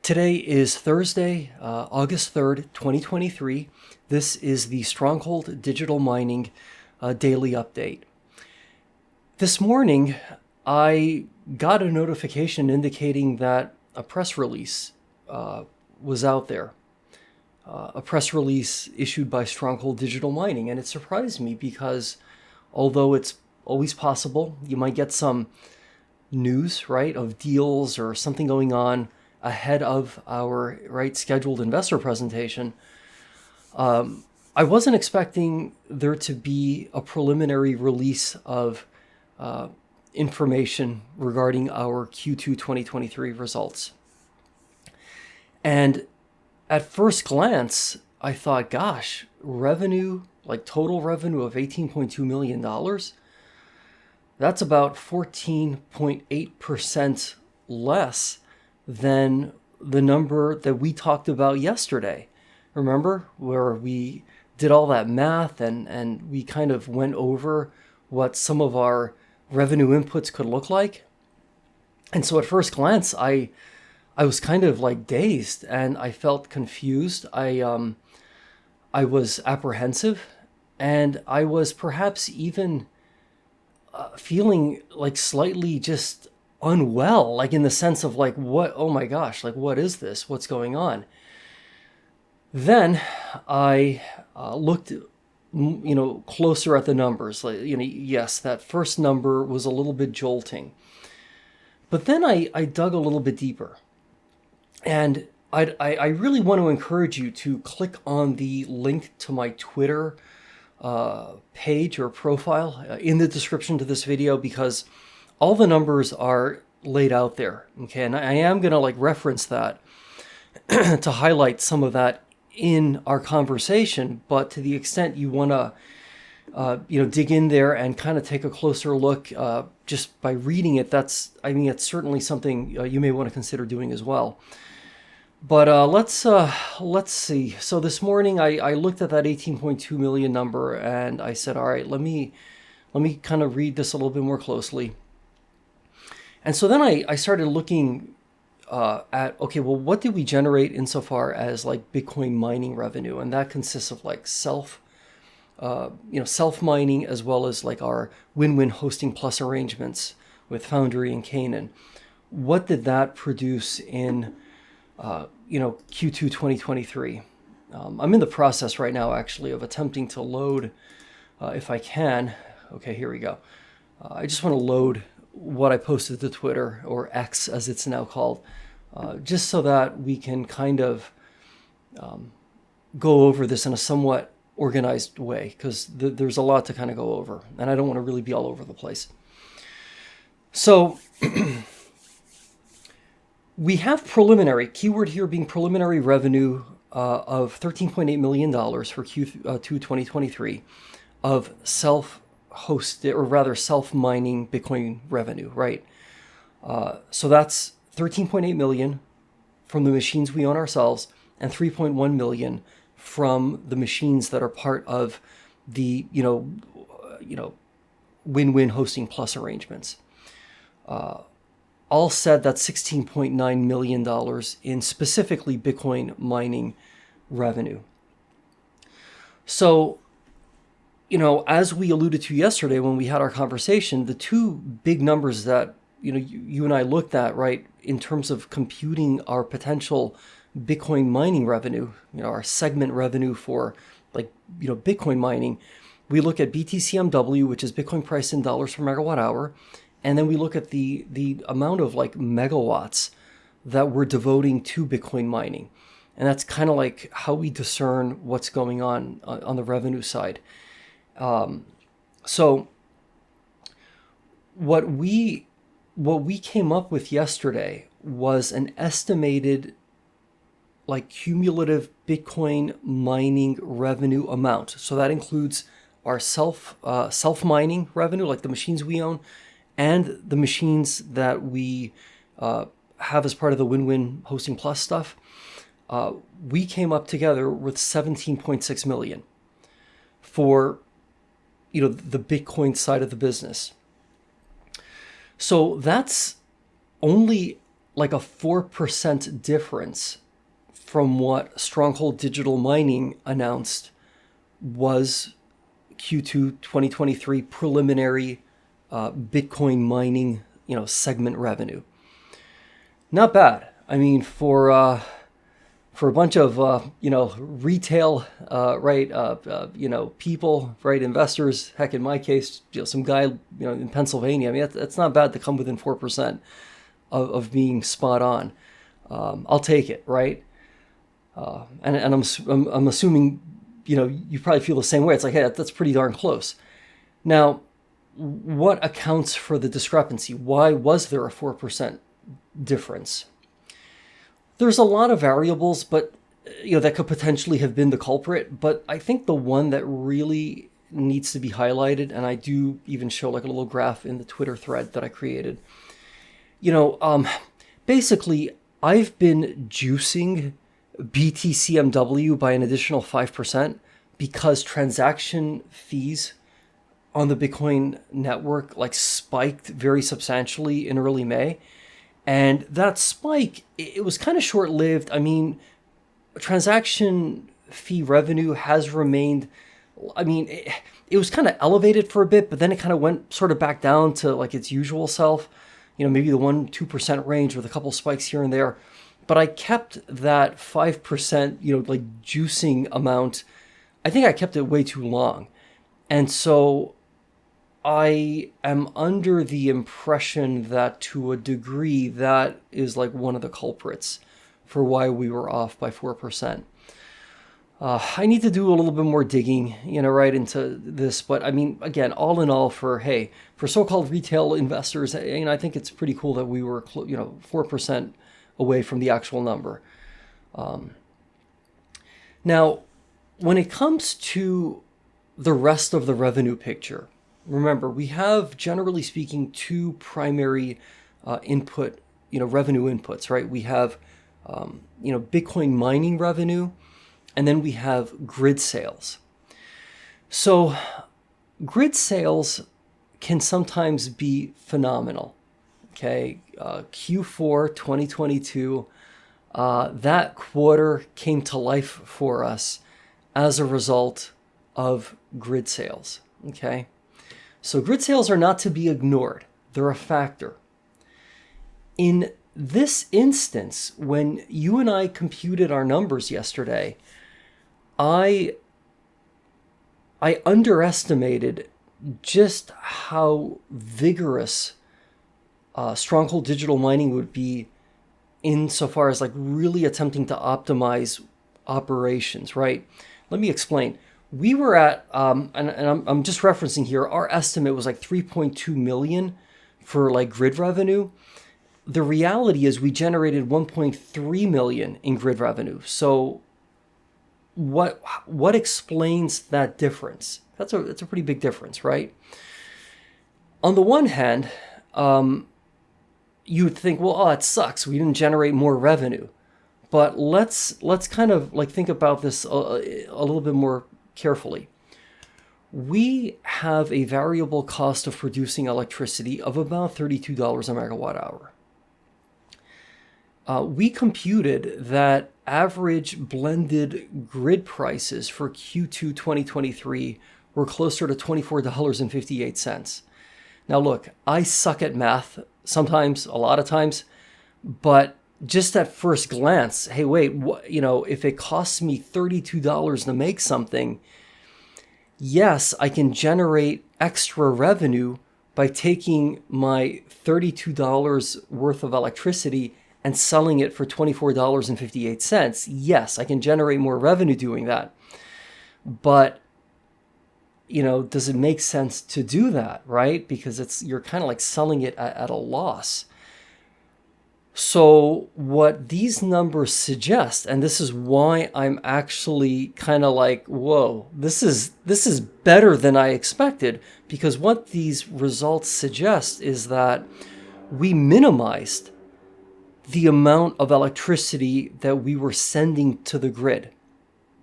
Today is Thursday, August 3rd, 2023. This is the Stronghold Digital Mining daily update. This morning, I got a notification indicating that a press release was out there. A press release issued by Stronghold Digital Mining. And it surprised me because although it's always possible, you might get some news, right, of deals or something going on ahead of our scheduled investor presentation. I wasn't expecting there to be a preliminary release of information regarding our Q2 2023 results. And at first glance, I thought, gosh, revenue, like total revenue of $18.2 million, that's about 14.8% less than the number that we talked about yesterday. Remember, where we did all that math and we kind of went over what some of our revenue inputs could look like. And so at first glance, I was kind of like dazed and I felt confused. I was apprehensive, and I was perhaps even feeling like slightly just unwell, like in the sense of like, what, oh my gosh, like what is this? What's going on? Then I looked, closer at the numbers. Like, yes, that first number was a little bit jolting. But then I dug a little bit deeper. And I really want to encourage you to click on the link to my Twitter page or profile in the description to this video, because all the numbers are laid out there. Okay, and I am going to reference that to highlight some of that in our conversation. But to the extent you want to dig in there and kind of take a closer look just by reading it, it's certainly something you may want to consider doing as well. But let's see. So this morning I looked at that 18.2 million number and I said, all right, let me kind of read this a little bit more closely. And so then I started looking at, okay, well, what did we generate insofar as Bitcoin mining revenue? And that consists of self-mining, as well as our win-win hosting plus arrangements with Foundry and Canaan. What did that produce in Q2 2023? I'm in the process right now, actually, of attempting to load, if I can. Okay, here we go. I just want to load what I posted to Twitter, or X as it's now called, just so that we can kind of go over this in a somewhat organized way, because there's a lot to kind of go over, and I don't want to really be all over the place. So we have preliminary, keyword here being preliminary revenue of $13.8 million for Q2 2023 of self-hosted, or rather self-mining Bitcoin revenue, right? So that's 13.8 million from the machines we own ourselves, and 3.1 million from the machines that are part of the win-win hosting plus arrangements. All said, that's $16.9 million in specifically Bitcoin mining revenue. So, as we alluded to yesterday when we had our conversation, the two big numbers that you and I looked at, right, in terms of computing our potential Bitcoin mining revenue, our segment revenue for Bitcoin mining, we look at BTCMW, which is Bitcoin price in dollars per megawatt hour, and then we look at the amount of megawatts that we're devoting to Bitcoin mining. And that's kind of how we discern what's going on the revenue side. So what we came up with yesterday was an estimated cumulative Bitcoin mining revenue amount. So that includes our self-mining revenue, like the machines we own, and the machines that we have as part of the win-win hosting plus stuff. We came up together with 17.6 million for the Bitcoin side of the business. So that's only like a 4% difference from what Stronghold Digital Mining announced was Q2 2023 preliminary Bitcoin mining, segment revenue. Not bad. I mean, for a bunch of retail, people, right, investors. Heck, in my case, some guy, in Pennsylvania. I mean, that's not bad to come within 4% of being spot on. I'll take it, right? And I'm assuming, you probably feel the same way. It's like, hey, that's pretty darn close. Now, what accounts for the discrepancy? Why was there a 4% difference? There's a lot of variables, but that could potentially have been the culprit. But I think the one that really needs to be highlighted, and I do even show like a little graph in the Twitter thread that I created. Basically, I've been juicing BTCMW by an additional 5% because transaction fees on the Bitcoin network like spiked very substantially in early May. And that spike, it was kind of short-lived. I mean, transaction fee revenue has remained, it was kind of elevated for a bit, but then it kind of went sort of back down to like its usual self, maybe the 1-2% range with a couple spikes here and there. But I kept that 5%, like juicing amount. I think I kept it way too long. And so I am under the impression that to a degree that is like one of the culprits for why we were off by 4%. I need to do a little bit more digging, right into this. But I mean, again, all in all, for so-called retail investors, I think it's pretty cool that we were, 4% away from the actual number. Now, when it comes to the rest of the revenue picture, remember, we have, generally speaking, two primary revenue inputs, right? We have, Bitcoin mining revenue, and then we have grid sales. So grid sales can sometimes be phenomenal. Okay, Q4 2022, that quarter came to life for us as a result of grid sales. Okay, so grid sales are not to be ignored. They're a factor. In this instance, when you and I computed our numbers yesterday, I underestimated just how vigorous Stronghold Digital Mining would be insofar as like really attempting to optimize operations, right? Let me explain. We were at, and I'm just referencing here, our estimate was like 3.2 million for like grid revenue. The reality is we generated 1.3 million in grid revenue. So what explains that difference? That's a pretty big difference, right? On the one hand, you would think, well, it sucks. We didn't generate more revenue. But let's kind of like think about this a little bit more carefully. We have a variable cost of producing electricity of about $32 a megawatt hour. We computed that average blended grid prices for Q2 2023 were closer to $24.58. Now look, I suck at math sometimes, a lot of times, but just at first glance, hey, wait, if it costs me $32 to make something, yes, I can generate extra revenue by taking my $32 worth of electricity and selling it for $24.58. Yes, I can generate more revenue doing that. But, does it make sense to do that, right? Because you're kind of like selling it at a loss. So what these numbers suggest, and this is why I'm actually kind of like, whoa, this is better than I expected, because what these results suggest is that we minimized the amount of electricity that we were sending to the grid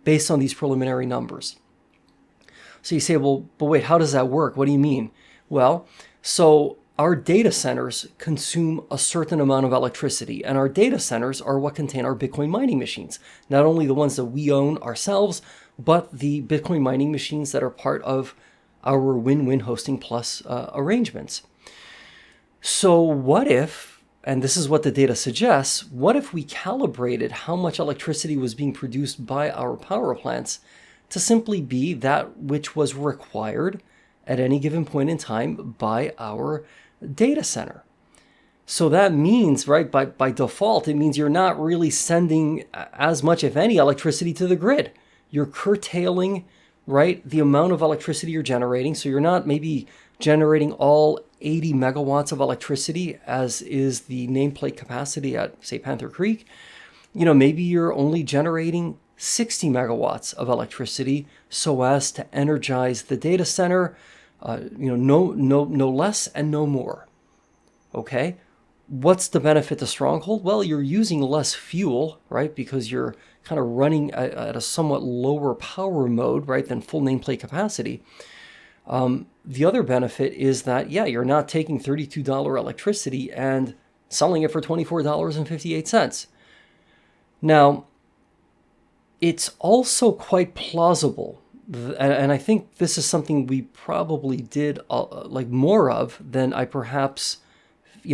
based on these preliminary numbers. So you say, well, but wait, how does that work? What do you mean? Well, so our data centers consume a certain amount of electricity, and our data centers are what contain our Bitcoin mining machines. Not only the ones that we own ourselves, but the Bitcoin mining machines that are part of our Win-Win Hosting Plus arrangements. So what if, and this is what the data suggests, what if we calibrated how much electricity was being produced by our power plants to simply be that which was required at any given point in time by our data center? So that means, right, by default, it means you're not really sending as much, if any, electricity to the grid. You're curtailing, right, the amount of electricity you're generating. So you're not maybe generating all 80 megawatts of electricity, as is the nameplate capacity at, say, Panther Creek. Maybe you're only generating 60 megawatts of electricity so as to energize the data center, no less and no more. Okay? What's the benefit to Stronghold? Well, you're using less fuel, right? Because you're kind of running at a somewhat lower power mode, right, than full nameplate capacity. The other benefit is that, you're not taking $32 electricity and selling it for $24.58. Now, it's also quite plausible, and I think this is something we probably did more of than I perhaps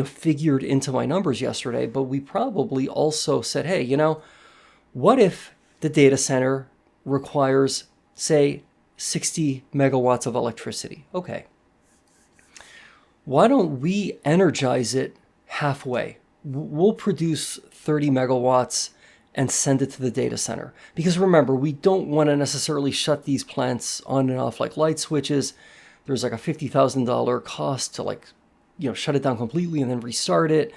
figured into my numbers yesterday, but we probably also said, hey, what if the data center requires, say, 60 megawatts of electricity? Okay. Why don't we energize it halfway? We'll produce 30 megawatts and send it to the data center. Because remember, we don't want to necessarily shut these plants on and off like light switches. There's like a $50,000 cost to shut it down completely and then restart it.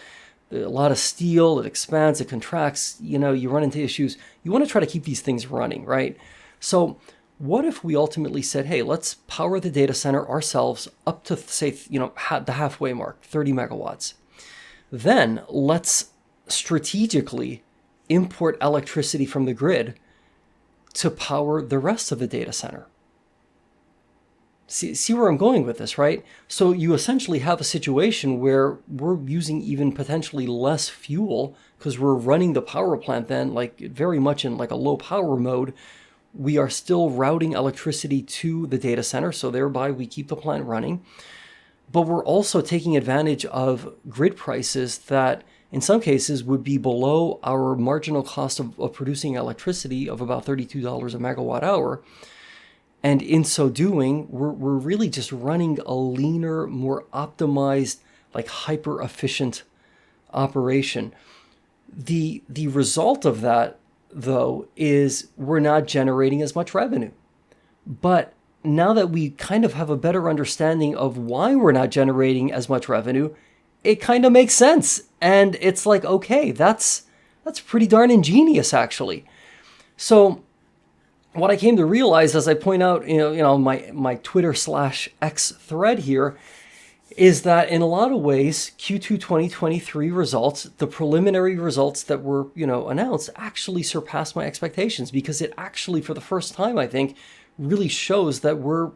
A lot of steel, it expands, it contracts, you run into issues. You want to try to keep these things running, right? So what if we ultimately said, hey, let's power the data center ourselves up to, say, the halfway mark, 30 megawatts. Then let's strategically import electricity from the grid to power the rest of the data center. See where I'm going with this, right? So you essentially have a situation where we're using even potentially less fuel because we're running the power plant then very much in a low power mode. We are still routing electricity to the data center, so thereby we keep the plant running. But we're also taking advantage of grid prices that in some cases would be below our marginal cost of producing electricity of about $32 a megawatt hour. And in so doing, we're really just running a leaner, more optimized, hyper efficient operation. The result of that, though, is we're not generating as much revenue. But now that we kind of have a better understanding of why we're not generating as much revenue, it kind of makes sense. And it's okay, that's pretty darn ingenious, actually. So what I came to realize, as I point out, my Twitter/X thread here, is that in a lot of ways, Q2 2023 results, the preliminary results that were, announced, actually surpassed my expectations, because it actually, for the first time, I think, really shows that we're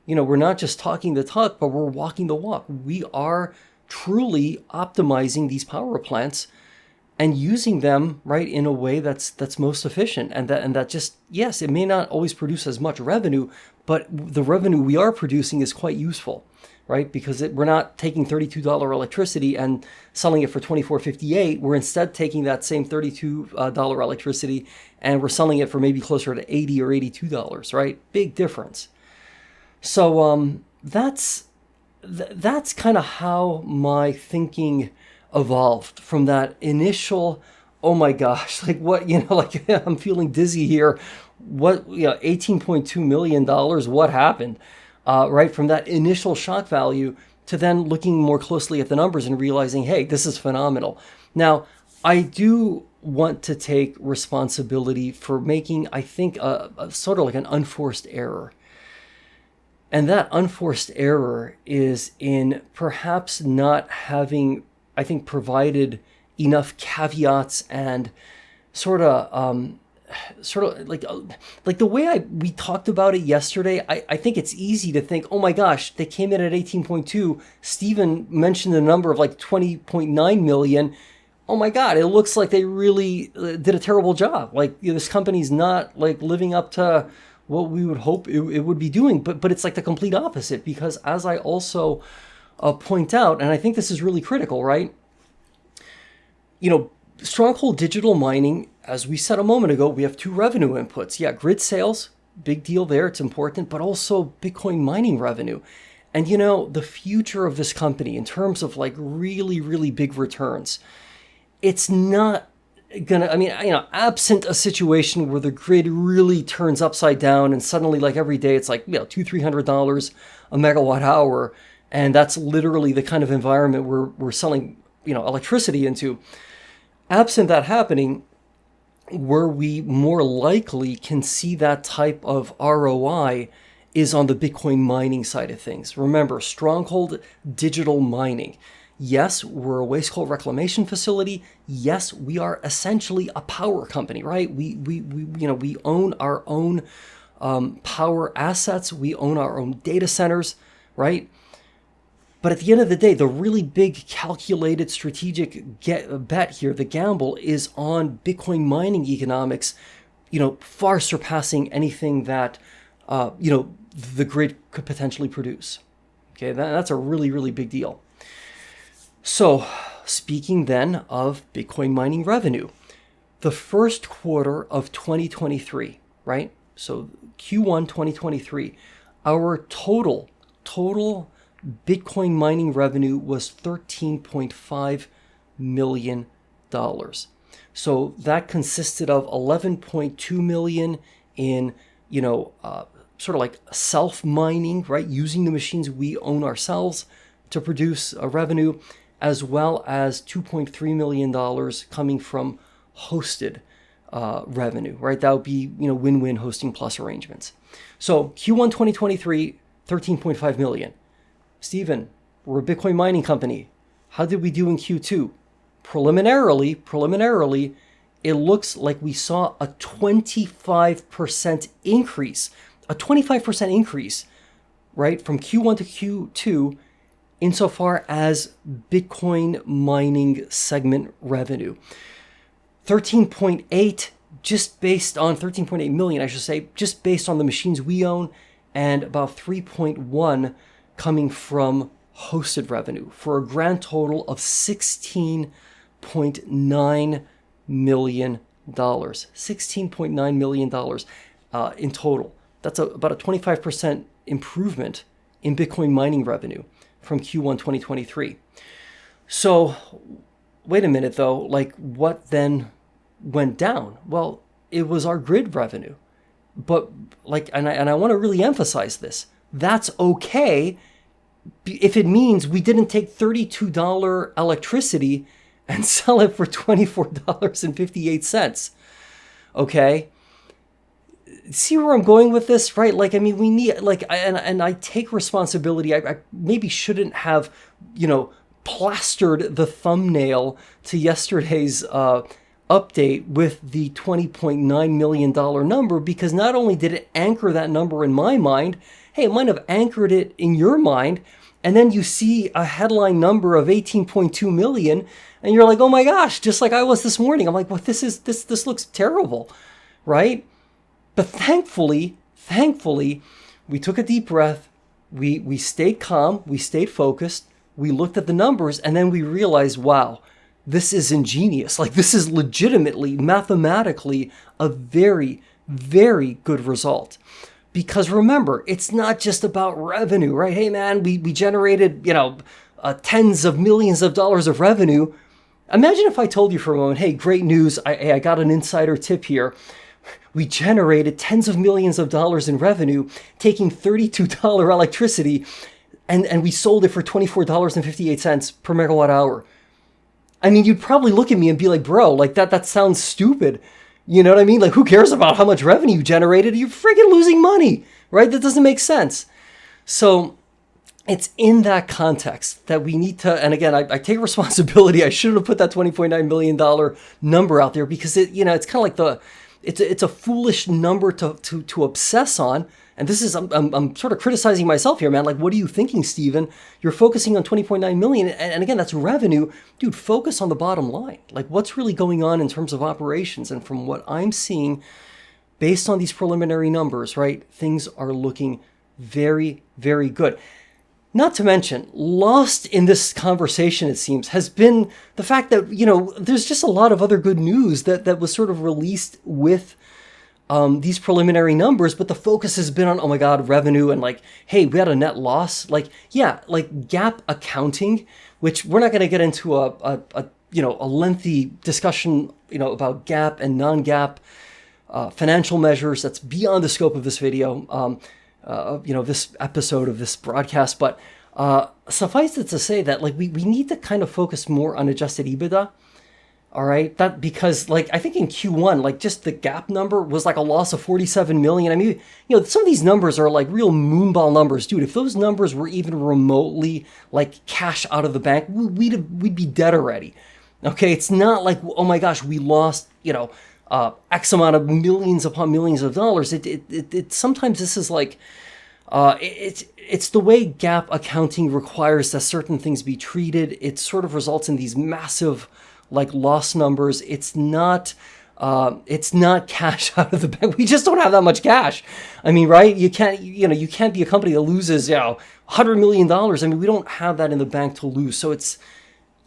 not just talking the talk, but we're walking the walk. We are truly optimizing these power plants and using them, right, in a way that's most efficient, and that just, yes, it may not always produce as much revenue, but the revenue we are producing is quite useful, right? Because we're not taking $32 electricity and selling it for $24.58. We're instead taking that same $32 electricity and we're selling it for maybe closer to $80 or $82, right? Big difference. So that's kind of how my thinking evolved from that initial, oh my gosh, I'm feeling dizzy here. What, $18.2 million, what happened? Right, from that initial shock value to then looking more closely at the numbers and realizing, hey, this is phenomenal. Now, I do want to take responsibility for making, I think, a sort of an unforced error. And that unforced error is in perhaps not having, I think, provided enough caveats and sort of sort of like the way we talked about it yesterday, I think it's easy to think, oh my gosh, they came in at 18.2. Steven mentioned the number of like 20.9 million. Oh my God, it looks like they really did a terrible job. Like, this company's not like living up to what we would hope it would be doing. But it's like the complete opposite, because as I also point out, and I think this is really critical, right? Stronghold Digital Mining, as we said a moment ago, we have two revenue inputs. Yeah, grid sales, big deal there, it's important, but also Bitcoin mining revenue. And the future of this company in terms of like really, really big returns, it's not gonna, absent a situation where the grid really turns upside down and suddenly like every day it's like, $200-$300 a megawatt hour. And that's literally the kind of environment we're selling, electricity into. Absent that happening, where we more likely can see that type of ROI is on the Bitcoin mining side of things. Remember, Stronghold Digital Mining. Yes, we're a waste coal reclamation facility. Yes, we are essentially a power company, right? We own our own power assets. We own our own data centers, right? But at the end of the day, the really big calculated strategic bet here, the gamble, is on Bitcoin mining economics, far surpassing anything that, the grid could potentially produce. Okay, that's a really, really big deal. So speaking then of Bitcoin mining revenue, the first quarter of 2023, right? So Q1 2023, our total Bitcoin mining revenue was $13.5 million. So that consisted of 11.2 million in, sort of like self-mining, right? Using the machines we own ourselves to produce a revenue, as well as $2.3 million coming from hosted revenue, right? That would be, win-win hosting plus arrangements. So Q1 2023, 13.5 million. Steven, we're a Bitcoin mining company. How did we do in Q2? Preliminarily, it looks like we saw a 25% increase. A 25% increase, right, from Q1 to Q2 insofar as Bitcoin mining segment revenue. 13.8 just based on 13.8 million, I should say, just based on the machines we own, and about 3.1 coming from hosted revenue, for a grand total of $16.9 million. $16.9 million in total. That's about a 25% improvement in Bitcoin mining revenue from Q1 2023. So wait a minute though, like what then went down? Well, it was our grid revenue. But like, and I want to really emphasize this, that's okay if it means we didn't take $32 electricity and sell it for $24.58. Okay? See where I'm going with this, right? Like, we need, like, and I take responsibility. I maybe shouldn't have, plastered the thumbnail to yesterday's update with the $20.9 million number, because not only did it anchor that number in my mind, hey, it might have anchored it in your mind, and then you see a headline number of 18.2 million, and you're like, oh my gosh, just like I was this morning. I'm like, well, this looks terrible, right? But thankfully, we took a deep breath, we stayed calm, we stayed focused, we looked at the numbers, and then we realized, wow, this is ingenious. Like, this is legitimately, mathematically, a very, very good result. Because remember, it's not just about revenue, right? Hey man, we generated, tens of millions of dollars of revenue. Imagine if I told you for a moment, hey, great news, I got an insider tip here. We generated tens of millions of dollars in revenue, taking $32 electricity, and we sold it for $24.58 per megawatt hour. You'd probably look at me and be like, bro, like that sounds stupid. You know what I mean? Like, who cares about how much revenue you generated? You're freaking losing money, right? That doesn't make sense. So it's in that context that we need to, and again, I take responsibility. I shouldn't have put that $20.9 million number out there, because it's kind of like it's a foolish number to obsess on. And this is, I'm sort of criticizing myself here, man. Like, what are you thinking, Steven? You're focusing on 20.9 million. And again, that's revenue. Dude, focus on the bottom line. Like, what's really going on in terms of operations? And from what I'm seeing, based on these preliminary numbers, right, things are looking very, very good. Not to mention, lost in this conversation, it seems, has been the fact that, there's just a lot of other good news that was sort of released with these preliminary numbers, but the focus has been on, oh my God, revenue and like, hey, we had a net loss. Like, yeah, like GAAP accounting, which we're not going to get into a lengthy discussion, about GAAP and non-GAAP financial measures. That's beyond the scope of this video, this episode of this broadcast. But suffice it to say that like we need to kind of focus more on adjusted EBITDA. All right, that because like I think in Q1, like just the GAAP number was like a loss of 47 million. I mean, some of these numbers are like real moonball numbers, dude. If those numbers were even remotely like cash out of the bank, we'd be dead already. Okay, it's not like, oh my gosh, we lost X amount of millions upon millions of dollars. It sometimes this is like it's the way GAAP accounting requires that certain things be treated. It sort of results in these massive like loss numbers. It's not cash out of the bank. We just don't have that much cash. I mean, right? You can't be a company that loses, $100 million. I mean, we don't have that in the bank to lose. So it's,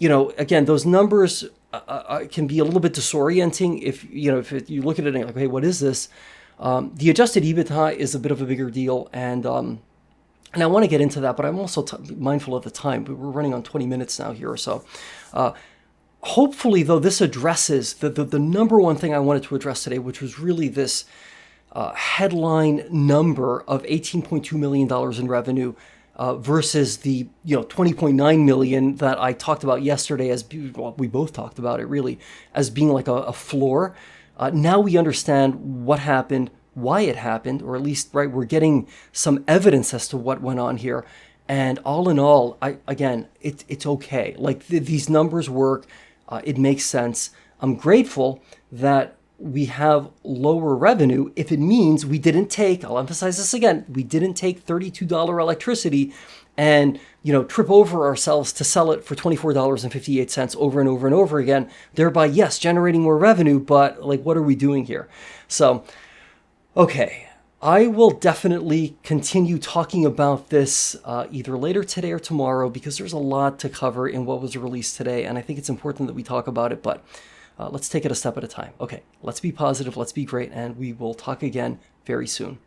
again, those numbers can be a little bit disorienting if you look at it and like, hey, what is this? The adjusted EBITDA is a bit of a bigger deal. And I want to get into that, but I'm also mindful of the time. We're running on 20 minutes now here or so. Hopefully, though, this addresses the number one thing I wanted to address today, which was really this headline number of $18.2 million in revenue versus the 20.9 million that I talked about yesterday we both talked about it really as being like a floor. Now we understand what happened, why it happened, or at least, right, we're getting some evidence as to what went on here. And all in all, it's okay. Like these numbers work. It makes sense. I'm grateful that we have lower revenue if it means we didn't take, I'll emphasize this again, we didn't take $32 electricity and, trip over ourselves to sell it for $24.58 over and over and over again, thereby, yes, generating more revenue, but like, what are we doing here? So, okay. I will definitely continue talking about this either later today or tomorrow because there's a lot to cover in what was released today, and I think it's important that we talk about it, but let's take it a step at a time. Okay, let's be positive, let's be great, and we will talk again very soon.